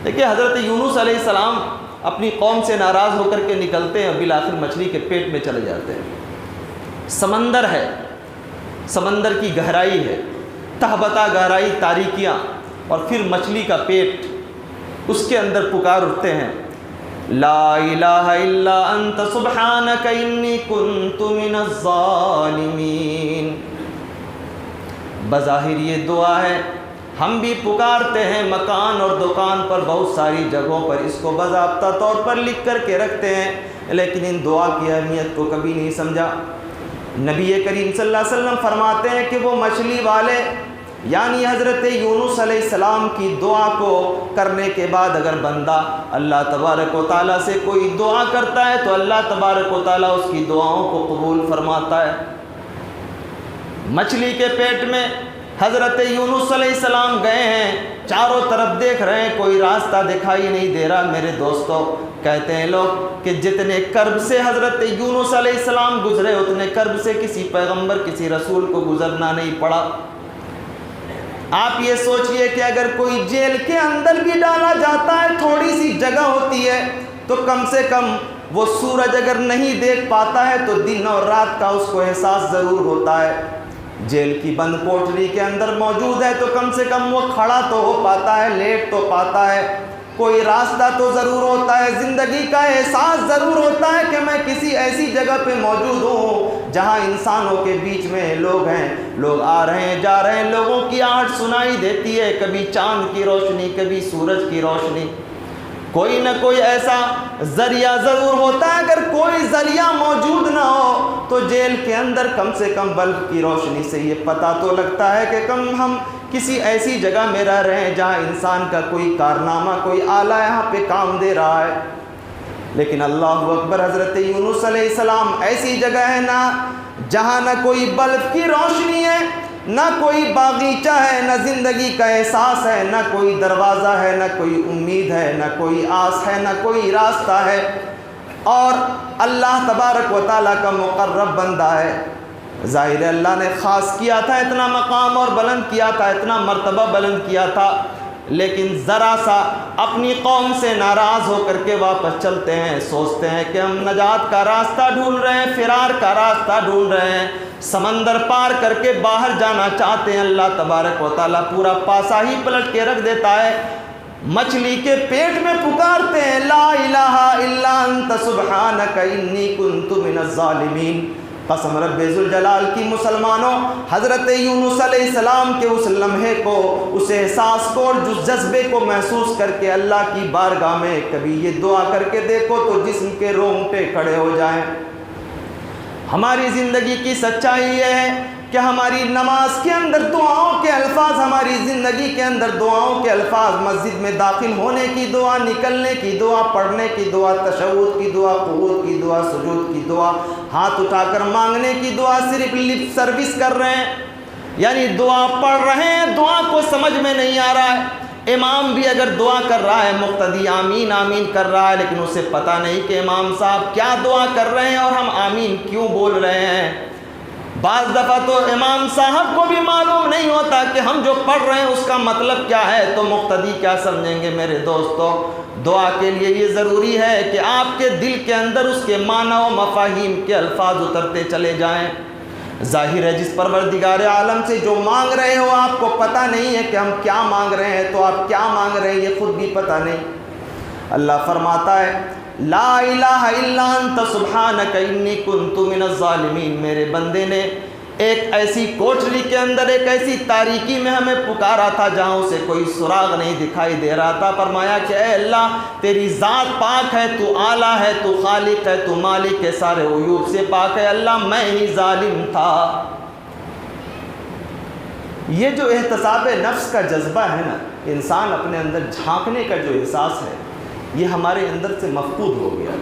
دیکھیے حضرت یونس علیہ السلام اپنی قوم سے ناراض ہو کر کے نکلتے ہیں، بالآخر مچھلی کے پیٹ میں چلے جاتے ہیں۔ سمندر ہے، سمندر کی گہرائی ہے، تہبتا گہرائی، تاریکیاں، اور پھر مچھلی کا پیٹ، اس کے اندر پکار اٹھتے ہیں، لا الہ الا انت سبحانک انی کنت من الظالمین۔ بظاہر یہ دعا ہے، ہم بھی پکارتے ہیں، مکان اور دکان پر بہت ساری جگہوں پر اس کو باضابطہ طور پر لکھ کر کے رکھتے ہیں، لیکن ان دعا کی اہمیت کو کبھی نہیں سمجھا۔ نبی کریم صلی اللہ علیہ وسلم فرماتے ہیں کہ وہ مچھلی والے یعنی حضرت یونس علیہ السلام کی دعا کو کرنے کے بعد اگر بندہ اللہ تبارک و تعالیٰ سے کوئی دعا کرتا ہے تو اللہ تبارک و تعالیٰ اس کی دعاؤں کو قبول فرماتا ہے۔ مچھلی کے پیٹ میں حضرت یونس علیہ السلام گئے ہیں، چاروں طرف دیکھ رہے ہیں، کوئی راستہ دکھائی نہیں دے رہا۔ میرے دوستو، کہتے ہیں لوگ کہ جتنے کرب سے حضرت یونس علیہ السلام گزرے اتنے کرب سے کسی پیغمبر، کسی رسول کو گزرنا نہیں پڑا۔ آپ یہ سوچئے کہ اگر کوئی جیل کے اندر بھی ڈالا جاتا ہے، تھوڑی سی جگہ ہوتی ہے، تو کم سے کم وہ سورج اگر نہیں دیکھ پاتا ہے تو دن اور رات کا اس کو احساس ضرور ہوتا ہے۔ جیل کی بند کوٹری کے اندر موجود ہے تو کم سے کم وہ کھڑا تو ہو پاتا ہے، لیٹ تو پاتا ہے، کوئی راستہ تو ضرور ہوتا ہے، زندگی کا احساس ضرور ہوتا ہے کہ میں کسی ایسی جگہ پہ موجود ہوں جہاں انسانوں کے بیچ میں لوگ ہیں، لوگ آ رہے ہیں جا رہے ہیں، لوگوں کی آہٹ سنائی دیتی ہے، کبھی چاند کی روشنی، کبھی سورج کی روشنی، کوئی نہ کوئی ایسا ذریعہ ضرور ہوتا ہے۔ اگر کوئی ذریعہ موجود نہ ہو تو جیل کے اندر کم سے کم بلب کی روشنی سے یہ پتہ تو لگتا ہے کہ ہم کسی ایسی جگہ میں رہ رہے ہیں جہاں انسان کا کوئی کارنامہ، کوئی آلہ یہاں پہ کام دے رہا ہے۔ لیکن اللہ اکبر، حضرت یونس علیہ السلام ایسی جگہ ہے نہ جہاں نہ کوئی بلب کی روشنی ہے، نہ کوئی باغیچہ ہے، نہ زندگی کا احساس ہے، نہ کوئی دروازہ ہے، نہ کوئی امید ہے، نہ کوئی آس ہے، نہ کوئی راستہ ہے، اور اللہ تبارک و تعالیٰ کا مقرب بندہ ہے۔ ظاہر اللہ نے خاص کیا تھا، اتنا مقام اور بلند کیا تھا، اتنا مرتبہ بلند کیا تھا، لیکن ذرا سا اپنی قوم سے ناراض ہو کر کے واپس چلتے ہیں، سوچتے ہیں کہ ہم نجات کا راستہ ڈھونڈ رہے ہیں، فرار کا راستہ ڈھونڈ رہے ہیں، سمندر پار کر کے باہر جانا چاہتے ہیں۔ اللہ تبارک و تعالیٰ پورا پاسا ہی پلٹ کے رکھ دیتا ہے، مچھلی کے پیٹ میں پکارتے ہیں، لا الہ الا انت سبحانک انی کنت من الظالمین۔ قسم رب ذوالجلال کی مسلمانوں، حضرت یونس علیہ السلام کے اس لمحے کو، اس احساس کو اور اس جذبے کو محسوس کر کے اللہ کی بارگاہ میں کبھی یہ دعا کر کے دیکھو تو جسم کے رونگٹے کھڑے ہو جائیں۔ ہماری زندگی کی سچائی یہ ہے کہ ہماری نماز کے اندر دعاؤں کے الفاظ، ہماری زندگی کے اندر دعاؤں کے الفاظ، مسجد میں داخل ہونے کی دعا، نکلنے کی دعا، پڑھنے کی دعا، تشہد کی دعا، قعود کی دعا، سجود کی دعا، ہاتھ اٹھا کر مانگنے کی دعا، صرف لپ سروس کر رہے ہیں، یعنی دعا پڑھ رہے ہیں، دعا کو سمجھ میں نہیں آ رہا ہے۔ امام بھی اگر دعا کر رہا ہے، مقتدی آمین آمین کر رہا ہے، لیکن اسے پتہ نہیں کہ امام صاحب کیا دعا کر رہے ہیں اور ہم آمین کیوں بول رہے ہیں۔ بعض دفعہ تو امام صاحب کو بھی معلوم نہیں ہوتا کہ ہم جو پڑھ رہے ہیں اس کا مطلب کیا ہے، تو مقتدی کیا سمجھیں گے۔ میرے دوستو، دعا کے لیے یہ ضروری ہے کہ آپ کے دل کے اندر اس کے معنی و مفاہیم کے الفاظ اترتے چلے جائیں۔ ظاہر ہے جس پروردگار عالم سے جو مانگ رہے ہو آپ کو پتہ نہیں ہے کہ ہم کیا مانگ رہے ہیں، تو آپ کیا مانگ رہے ہیں یہ خود بھی پتہ نہیں۔ اللہ فرماتا ہے، لا الہ الا انت سبحانک انی کنت من الظالمین۔ میرے بندے نے ایک ایسی کوٹری کے اندر، ایک ایسی تاریکی میں ہمیں پکارا تھا جہاں اسے کوئی سراغ نہیں دکھائی دے رہا تھا۔ فرمایا کہ اے اللہ، تیری ذات پاک ہے، تو اعلیٰ ہے، تو خالق ہے، تو مالک ہے، سارے عیوب سے پاک ہے، اللہ میں ہی ظالم تھا۔ یہ جو احتساب نفس کا جذبہ ہے نا، انسان اپنے اندر جھانکنے کا جو احساس ہے، یہ ہمارے اندر سے مفقود ہو گیا۔